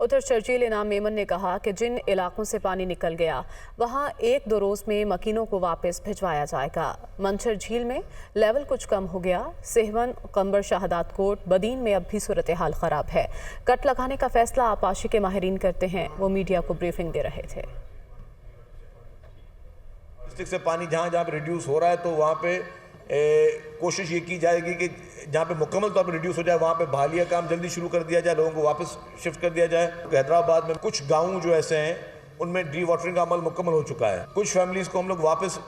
ادھر شرجیل انعام میمن نے کہا کہ جن علاقوں سے پانی نکل گیا وہاں 1-2 روز میں مکینوں کو واپس بھجوایا جائے گا۔ منچھر جھیل میں لیول کچھ کم ہو گیا۔ سہون، قمبر، شہادات کوٹ، بدین میں اب بھی صورتحال خراب ہے۔ کٹ لگانے کا فیصلہ آبپاشی کے ماہرین کرتے ہیں۔ وہ میڈیا کو بریفنگ دے رہے تھے۔ ڈسٹرکٹ سے پانی جہاں جہاں پہ ریڈیوس ہو رہا ہے تو وہاں پہ کوشش یہ کی جائے گی کہ جہاں پہ مکمل طور پہ ریڈیوس ہو جائے وہاں پہ بحالیہ کام جلدی شروع کر دیا جائے، لوگوں کو واپس شفٹ کر دیا جائے۔ حیدرآباد میں کچھ گاؤں جو ایسے ہیں ان میں ڈی واٹرنگ کا عمل مکمل ہو چکا ہے۔ کچھ فیملیز کو ہم لوگ واپس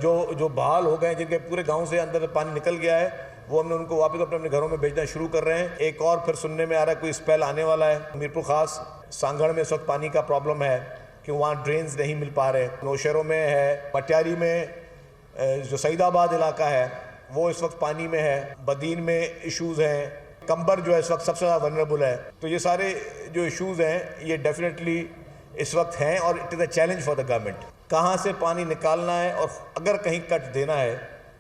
جو بحال ہو گئے ہیں، جن کے پورے گاؤں سے اندر پانی نکل گیا ہے، وہ ہم نے ان کو واپس اپنے گھروں میں بھیجنا شروع کر رہے ہیں۔ ایک اور پھر سننے میں آ رہا ہے کوئی اسپیل آنے والا ہے۔ میرپور خاص سانگھڑ میں اس وقت پانی کا پرابلم ہے کہ وہاں ڈرینز نہیں مل پا رہے۔ نوشہروں میں ہے، پٹیاری میں جو سعید آباد علاقہ ہے وہ اس وقت پانی میں ہے، بدین میں ایشوز ہیں، قمبر جو ہے اس وقت سب سے زیادہ ونربل ہے۔ تو یہ سارے جو ایشوز ہیں یہ ڈیفینیٹلی اس وقت ہیں اور it is a challenge for the government. کہاں سے پانی نکالنا ہے اور اگر کہیں کٹ دینا ہے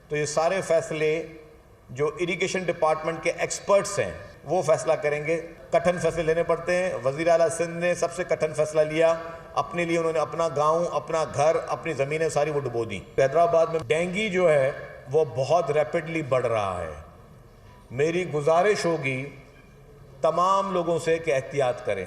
تو یہ سارے فیصلے جو اریگیشن ڈپارٹمنٹ کے ایکسپرٹس ہیں وہ فیصلہ کریں گے۔ کٹھن فیصلے لینے پڑتے ہیں۔ وزیر اعلیٰ سندھ نے سب سے کٹھن فیصلہ لیا، اپنے لیے انہوں نے اپنا گاؤں، اپنا گھر، اپنی زمینیں ساری وہ ڈبو دیں۔ حیدرآباد میں ڈینگی جو ہے وہ بہت ریپڈلی بڑھ رہا ہے۔ میری گزارش ہوگی تمام لوگوں سے کہ احتیاط کریں۔